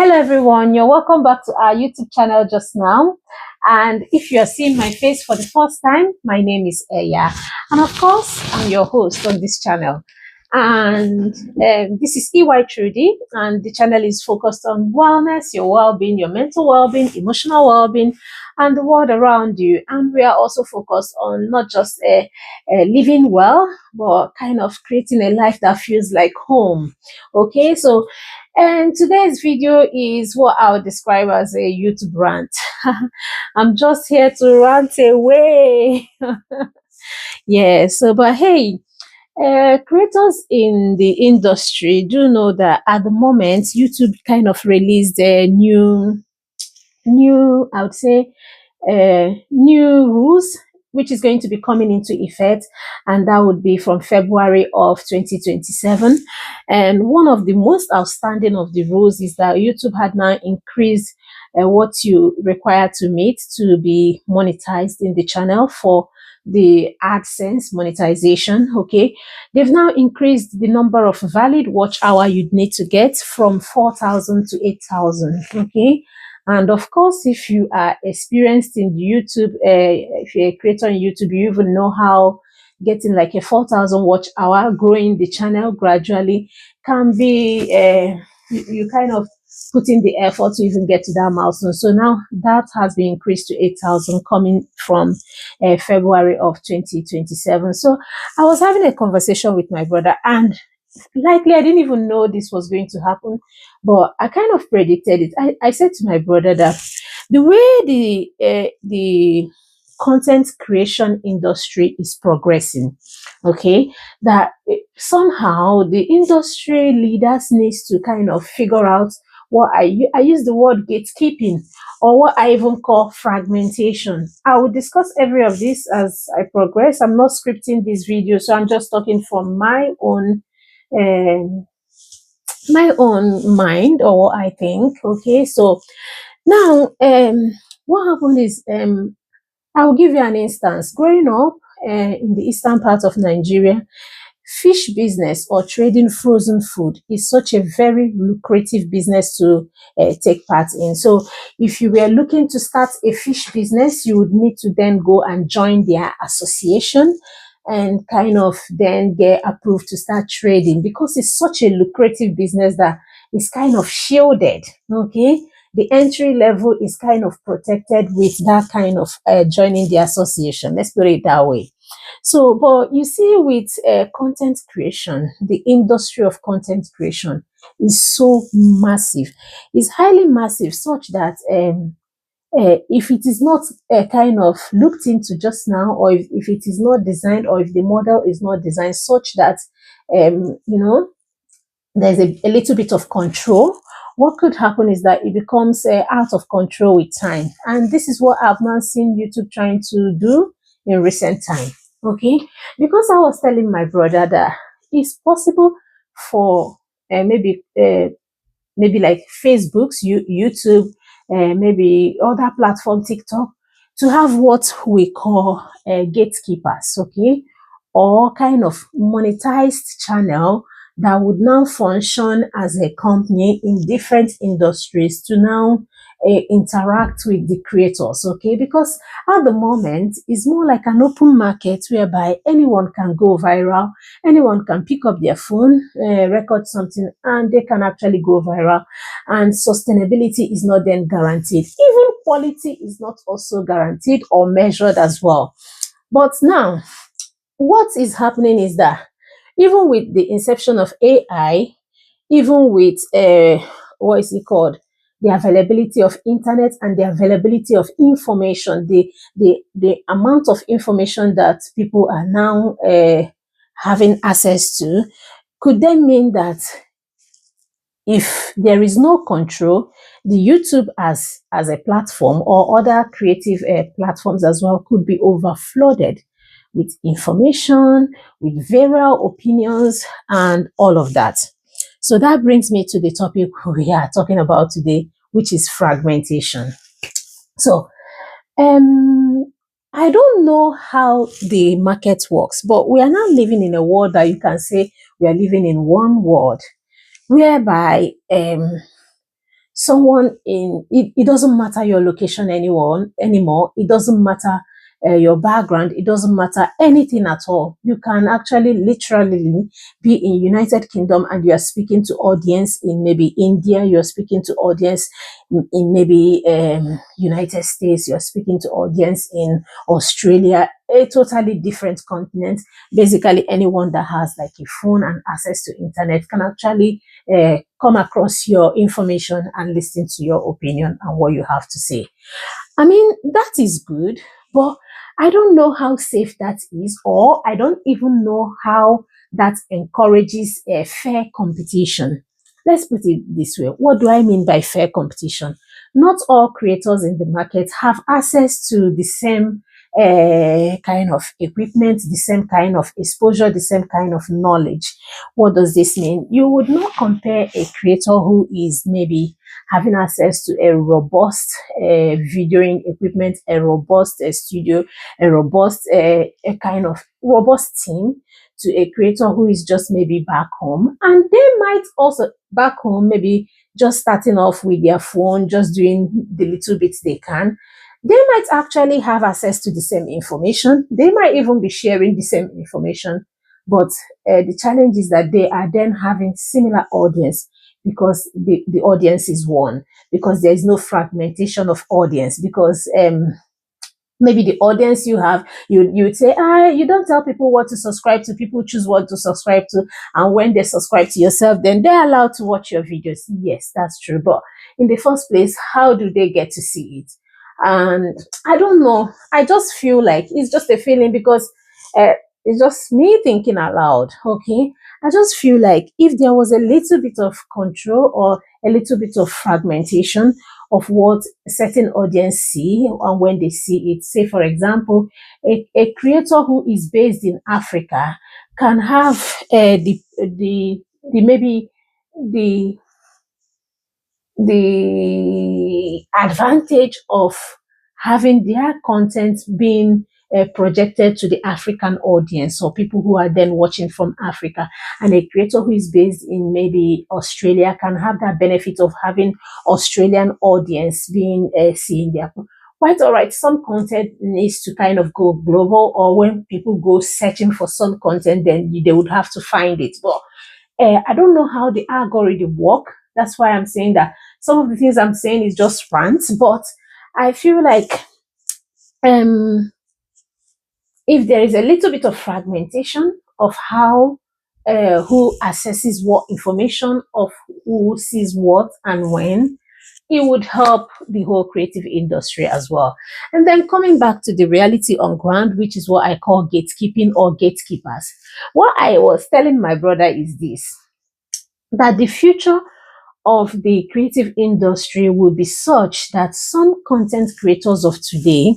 Hello everyone, you're welcome back to our YouTube channel just now. And if you are seeing my face for the first time, my name is Eya. And of course, I'm your host on this channel. And this is EY Trudy, and the channel is focused on wellness, your well-being, your mental well-being, emotional well-being, and the world around you. And we are also focused on not just living well, but kind of creating a life that feels like home. Okay, so and today's video is what I would describe as a YouTube rant. I'm just here to rant away. Yeah, so but hey, creators in the industry do know that at the moment YouTube kind of released a new I would say new rules which is going to be coming into effect, and that would be from February of 2027. And one of the most outstanding of the rules is that YouTube had now increased what you require to meet to be monetized in the channel for the AdSense monetization. Okay, they've now increased the number of valid watch hour you'd need to get from 4,000 to 8,000. Okay, and of course, if you are experienced in YouTube, if you're a creator on YouTube, you even know how getting like a 4,000 watch hour, growing the channel gradually can be, you kind of put in the effort to even get to that milestone. So now that has been increased to 8,000 coming from February of 2027. So I was having a conversation with my brother, and likely I didn't even know this was going to happen, but I kind of predicted it. I said to my brother that the way the content creation industry is progressing, okay, that somehow the industry leaders needs to kind of figure out what I use the word gatekeeping, or what I even call fragmentation. I will discuss every of this as I progress. I'm not scripting this video, so I'm just talking from um, my own mind or what I think. Okay, so now what happened is I will give you an instance. Growing up in the eastern part of Nigeria, fish business or trading frozen food is such a very lucrative business to take part in. So if you were looking to start a fish business, you would need to then go and join their association and kind of then get approved to start trading, because it's such a lucrative business that is kind of shielded. Okay, the entry level is kind of protected with that kind of joining the association. Let's put it that way. So, but you see, with content creation, the industry of content creation is so massive. It's highly massive, such that if it is not kind of looked into just now, or if it is not designed, or if the model is not designed such that, there's a little bit of control, what could happen is that it becomes out of control with time. And this is what I've now seen YouTube trying to do in recent time. Okay, because I was telling my brother that it's possible for maybe like Facebook's, YouTube, maybe other platform, TikTok, to have what we call gatekeepers, okay, or kind of monetized channel that would now function as a company in different industries to now interact with the creators, okay? Because at the moment, it's more like an open market whereby anyone can go viral, anyone can pick up their phone, record something, and they can actually go viral. And sustainability is not then guaranteed. Even quality is not also guaranteed or measured as well. But now, what is happening is that even with the inception of AI, even with what is it called, the availability of internet and the availability of information, the amount of information that people are now having access to, could then mean that if there is no control, the YouTube as a platform, or other creative platforms as well, could be overflooded with information, with various opinions, and all of that. So that brings me to the topic we are talking about today, which is fragmentation. So I don't know how the market works, but we are now living in a world that you can say we are living in one world, whereby someone in it, it doesn't matter your location anyone anymore. It doesn't matter your background. It doesn't matter anything at all. You can actually literally be in United Kingdom and you are speaking to audience in maybe India. You're speaking to audience in maybe United States. You're speaking to audience in Australia, a totally different continent. Basically, anyone that has like a phone and access to internet can actually come across your information and listen to your opinion and what you have to say. I mean, that is good, but I don't know how safe that is, or I don't even know how that encourages a fair competition. Let's put it this way. What do I mean by fair competition? Not all creators in the market have access to the same kind of equipment, the same kind of exposure, the same kind of knowledge. What does this mean? You would not compare a creator who is maybe having access to a robust videoing equipment, a robust studio, a robust a kind of robust team to a creator who is just maybe back home. And they might also back home, maybe just starting off with their phone, just doing the little bits they can. They might actually have access to the same information. They might even be sharing the same information. But the challenge is that they are then having similar audience because the audience is one, because there is no fragmentation of audience, because maybe the audience you have, you would say, you don't tell people what to subscribe to. People choose what to subscribe to, and when they subscribe to yourself, then they're allowed to watch your videos. Yes, that's true, but in the first place, how do they get to see it? And I don't know. I just feel like it's just a feeling, because uh, it's just me thinking out loud. Okay, I just feel like if there was a little bit of control or a little bit of fragmentation of what a certain audience see, and when they see it, say for example, a creator who is based in Africa can have the maybe the the advantage of having their content being projected to the African audience, or people who are then watching from Africa. And a creator who is based in maybe Australia can have that benefit of having Australian audience being seeing their. Quite all right, some content needs to kind of go global, or when people go searching for some content, then they would have to find it. But I don't know how the algorithm work. That's why I'm saying that some of the things I'm saying is just rants, but I feel like um, if there is a little bit of fragmentation of how who accesses what information, of who sees what and when, it would help the whole creative industry as well. And then coming back to the reality on ground, which is what I call gatekeeping or gatekeepers. What I was telling my brother is this, that the future of the creative industry will be such that some content creators of today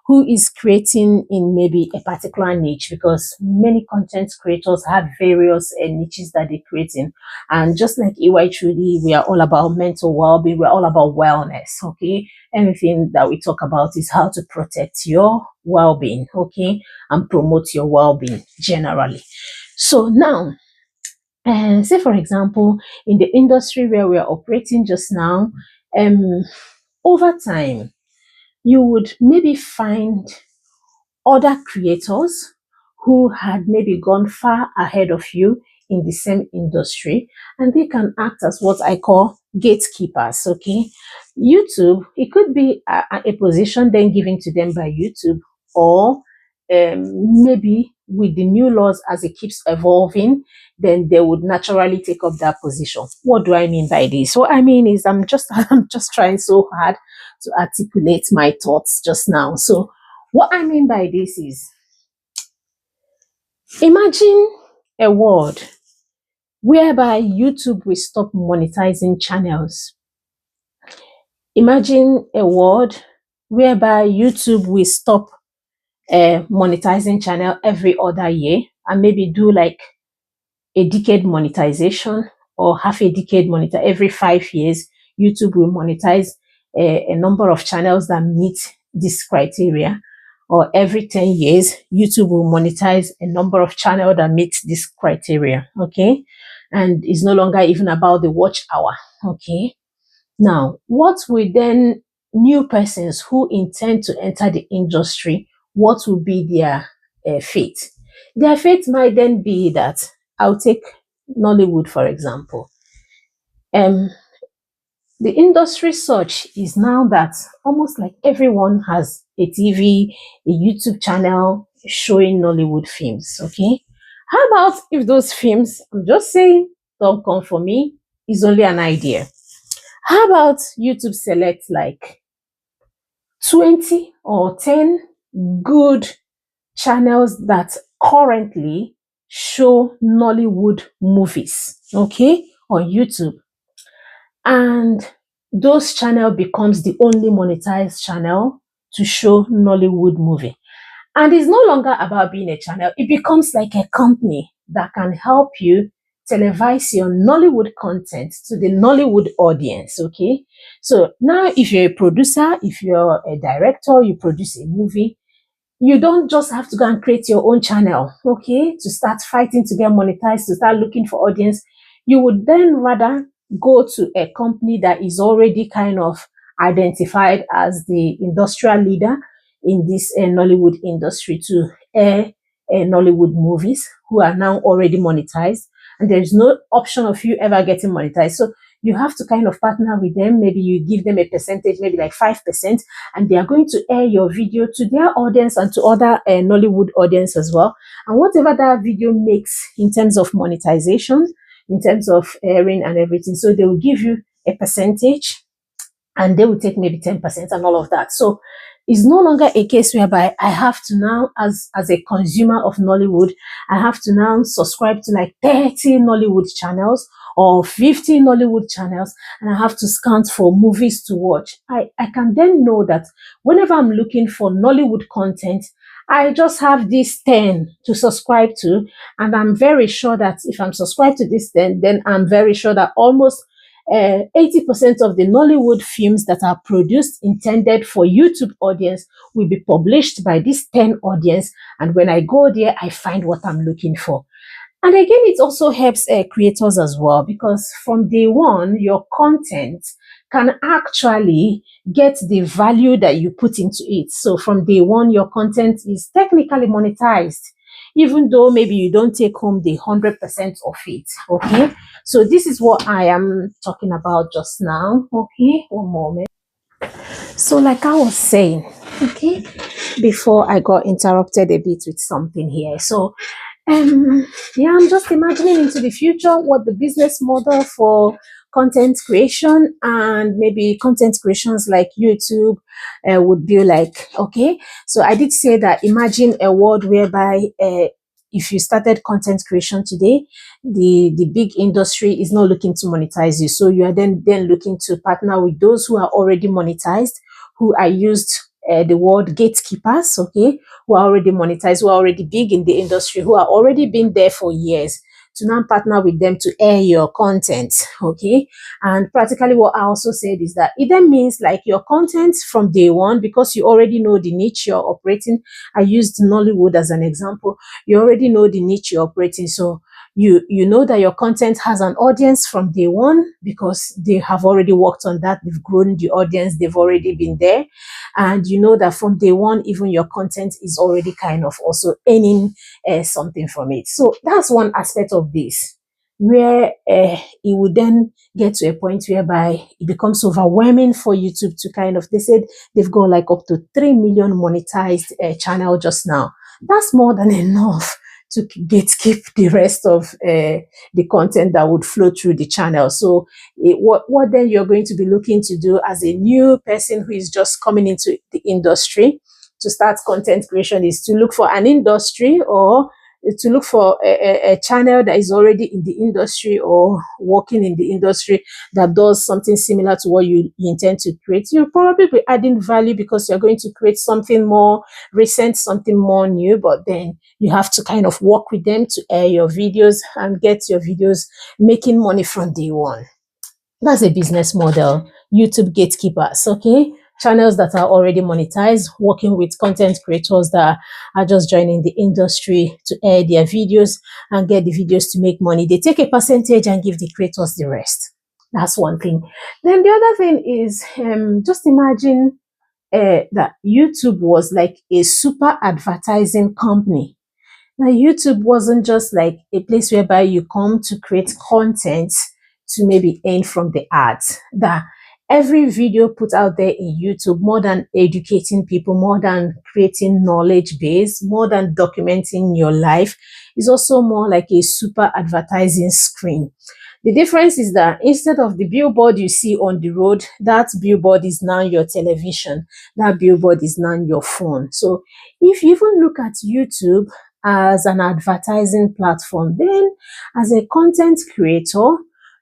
who is creating in maybe a particular niche, because many content creators have various niches that they create in, and just like EY Truly, we are all about mental well-being, we're all about wellness. Okay, anything that we talk about is how to protect your well-being, okay, and promote your well-being generally. So now, and say, for example, in the industry where we are operating just now, um, over time, you would maybe find other creators who had maybe gone far ahead of you in the same industry, and they can act as what I call gatekeepers. Okay, YouTube, it could be a position then given to them by YouTube, or maybe with the new laws as it keeps evolving, then they would naturally take up that position. What do I mean by this? What I mean is I'm just I'm just trying so hard to articulate my thoughts just now. So what I mean by this is, imagine a world whereby YouTube will stop monetizing channels. Imagine a world whereby YouTube will stop monetizing channel every other year, and maybe do like a decade monetization, or half a decade monitor every 5 years. YouTube will monetize a number of channels that meet this criteria, or every 10 years YouTube will monetize a number of channels that meet this criteria. Okay, and it's no longer even about the watch hour. Okay, Now, what will then new persons who intend to enter the industry, what will be their fate? Their fate might then be that, I'll take Nollywood for example. Um, the industry such is now that almost like everyone has a TV, a YouTube channel showing Nollywood films. Okay. How about if those films, I'm just saying, don't come for me, is only an idea. How about YouTube select like 20 or 10 good channels that currently show Nollywood movies, okay, on YouTube, and those channel becomes the only monetized channel to show Nollywood movie. And it's no longer about being a channel. It becomes like a company that can help you televise your Nollywood content to the Nollywood audience, okay? So now if you're a producer, if you're a director, you produce a movie, you don't just have to go and create your own channel, okay, to start fighting to get monetized, to start looking for audience. You would then rather go to a company that is already kind of identified as the industrial leader in this Nollywood industry to air Nollywood movies who are now already monetized. And there's no option of you ever getting monetized. So you have to kind of partner with them. Maybe you give them a percentage, maybe like 5%, and they are going to air your video to their audience and to other Nollywood audience as well. And whatever that video makes in terms of monetization, in terms of airing and everything, so they will give you a percentage and they will take maybe 10% and all of that. So it's no longer a case whereby I have to now, as a consumer of Nollywood, I have to now subscribe to like 30 Nollywood channels or 50 Nollywood channels, and I have to scan for movies to watch. I can then know that whenever I'm looking for Nollywood content, I just have these 10 to subscribe to, and I'm very sure that if I'm subscribed to this 10, then I'm very sure that almost 80% of the Nollywood films that are produced intended for YouTube audience will be published by this 10 audience. And when I go there, I find what I'm looking for. And again, it also helps creators as well, because from day one, your content can actually get the value that you put into it. So from day one, your content is technically monetized, even though maybe you don't take home the 100% of it. Okay. So this is what I am talking about just now. Okay. One moment. So like I was saying, okay, before I got interrupted a bit with something here. So yeah, I'm just imagining into the future what the business model for content creation and maybe content creations like YouTube would be like. Okay, so I did say that imagine a world whereby if you started content creation today, the big industry is not looking to monetize you. So you are then looking to partner with those who are already monetized, who are used the word gatekeepers, okay, who are already monetized, who are already big in the industry, who are already been there for years, to now partner with them to air your content, okay? And practically what I also said is that it then means like your content from day one, because you already know the niche you're operating. I used Nollywood as an example. You already know the niche you're operating. So you know that your content has an audience from day one because they have already worked on that. They've grown the audience. They've already been there. And you know that from day one, even your content is already kind of also earning something from it. So that's one aspect of this, where it would then get to a point whereby it becomes overwhelming for YouTube to kind of, they said they've got like up to 3 million monetized channel just now. That's more than enough to gatekeep the rest of the content that would flow through the channel. So what then you're going to be looking to do as a new person who is just coming into the industry to start content creation is to look for an industry, or to look for a channel that is already in the industry or working in the industry that does something similar to what you intend to create. You'll probably be adding value because you're going to create something more recent, something more new, but then you have to kind of work with them to air your videos and get your videos making money from day one. That's a business model. YouTube gatekeepers, okay? Channels that are already monetized, working with content creators that are just joining the industry to air their videos and get the videos to make money. They take a percentage and give the creators the rest. That's one thing. Then the other thing is, just imagine that YouTube was like a super advertising company. Now, YouTube wasn't just like a place whereby you come to create content to maybe earn from the ads. That every video put out there in YouTube, more than educating people, more than creating knowledge base, more than documenting your life, is also more like a super advertising screen. The difference is that instead of the billboard you see on the road, that billboard is now your television, that billboard is now your phone. So if you even look at YouTube as an advertising platform, then as a content creator,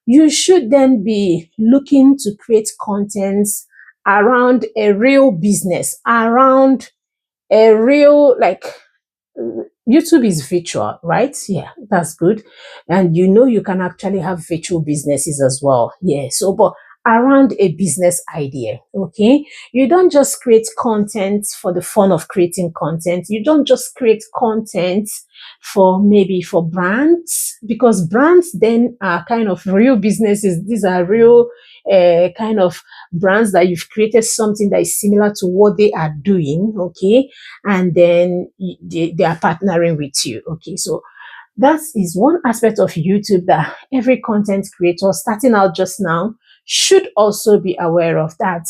you should then be looking to create contents around a real business, around a real, like, YouTube is virtual, right? Yeah, that's good. And you can actually have virtual businesses as well. Yeah. So, but around a business idea, okay? You don't just create content for the fun of creating content. You don't just create content for maybe for brands, because brands then are kind of real businesses. These are real kind of brands that you've created something that is similar to what they are doing, okay? And then they are partnering with you. Okay, so that is one aspect of YouTube that every content creator starting out just now should also be aware of, that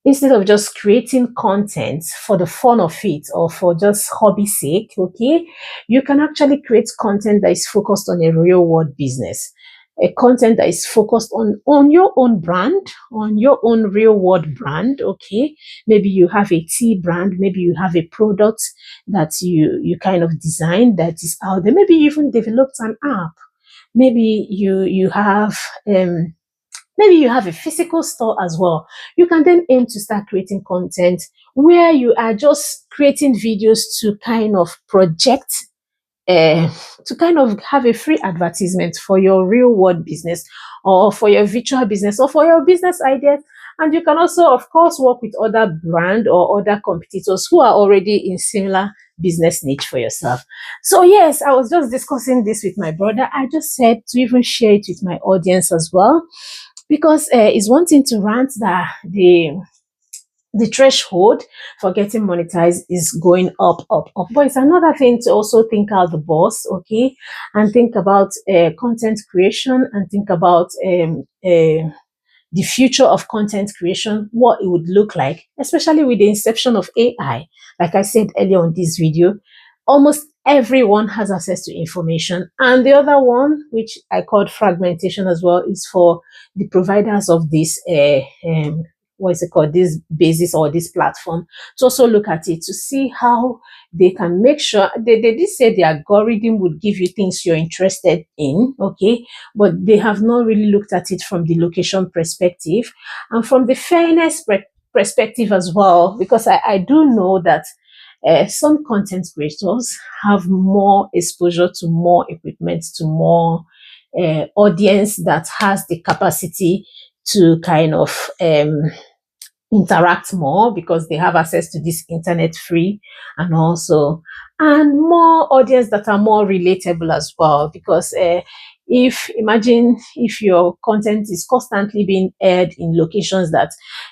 instead of just creating content for the fun of it or for just hobby sake, okay, you can actually create content that is focused on a real world business, a content that is focused on your own brand, on your own real world brand. Okay, maybe you have a tea brand, maybe you have a product that you kind of designed that is out there, maybe you even developed an app, maybe you have maybe you have a physical store as well. You can then aim to start creating content where you are just creating videos to kind of project, uh, to kind of have a free advertisement for your real world business, or for your virtual business, or for your business ideas. And you can also, of course, work with other brand or other competitors who are already in similar business niche for yourself. So yes, I was just discussing this with my brother. I just said to even share it with my audience as well, because it's one thing to rant that the threshold for getting monetized is going up, up, up. But it's another thing to also think out the box, okay, and think about content creation, and think about the future of content creation, what it would look like, especially with the inception of AI. Like I said earlier on this video, almost everyone has access to information. And the other one, which I called fragmentation as well, is for the providers of this what is it called, this basis or this platform, to also look at it to see how they can make sure they did say the algorithm would give you things you're interested in, okay, but they have not really looked at it from the location perspective and from the fairness perspective as well, because I do know that some content creators have more exposure to more equipment, to more audience that has the capacity to kind of interact more, because they have access to this internet free, and also and more audience that are more relatable as well, because if imagine if your content is constantly being aired in locations that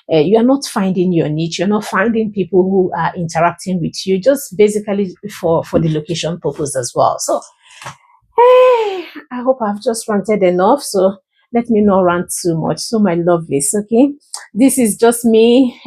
you are not finding your niche, you're not finding people who are interacting with you, just basically for the location purpose as well. So hey, I hope I've just ranted enough. So let me not rant too much. So my lovelies, okay? This is just me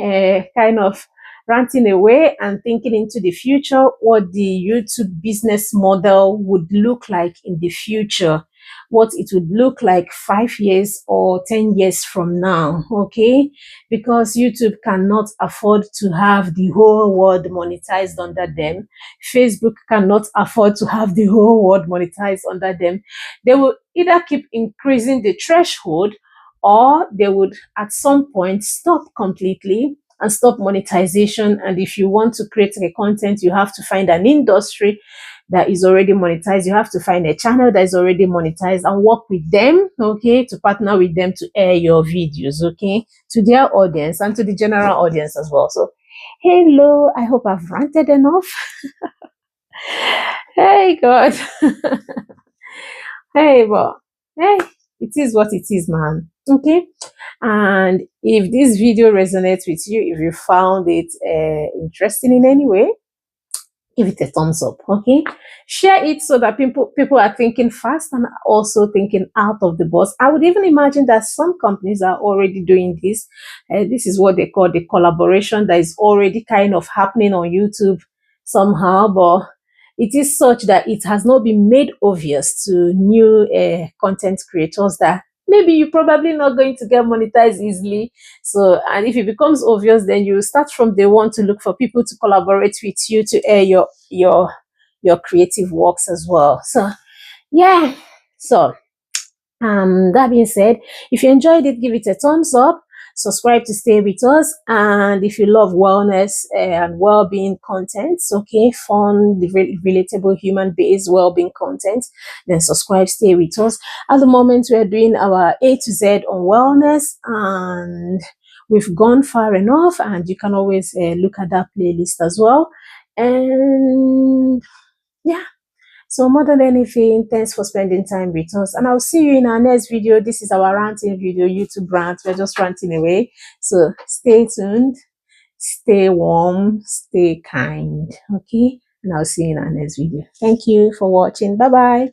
kind of ranting away and thinking into the future, what the YouTube business model would look like in the future, what it would look like 5 years or 10 years from now, okay? Because YouTube cannot afford to have the whole world monetized under them. Facebook cannot afford to have the whole world monetized under them. They will either keep increasing the threshold, or they would at some point stop completely and stop monetization. And if you want to create a content, you have to find an industry that is already monetized. You have to find a channel that is already monetized and work with them, okay, to partner with them to air your videos, okay, to their audience and to the general audience as well. So, hello, I hope I've ranted enough. Hey, God. Hey, but hey, it is what it is, man. Okay, and if this video resonates with you, if you found it interesting in any way, give it a thumbs up. Okay, share it so that people are thinking fast and also thinking out of the box. I would even imagine that some companies are already doing this. This is what they call the collaboration that is already kind of happening on YouTube somehow, but it is such that it has not been made obvious to new content creators that maybe you're probably not going to get monetized easily. So, and if it becomes obvious, then you start from day one to look for people to collaborate with you to air your creative works as well. So, yeah. So, that being said, if you enjoyed it, give it a thumbs up. Subscribe to stay with us. And if you love wellness and well-being content, okay, fun, relatable, human-based well-being content, then subscribe, stay with us. At the moment, we are doing our A to Z on wellness, and we've gone far enough. And you can always look at that playlist as well. And yeah. So more than anything, thanks for spending time with us. And I'll see you in our next video. This is our ranting video, YouTube rant. We're just ranting away. So stay tuned, stay warm, stay kind. Okay. And I'll see you in our next video. Thank you for watching. Bye-bye.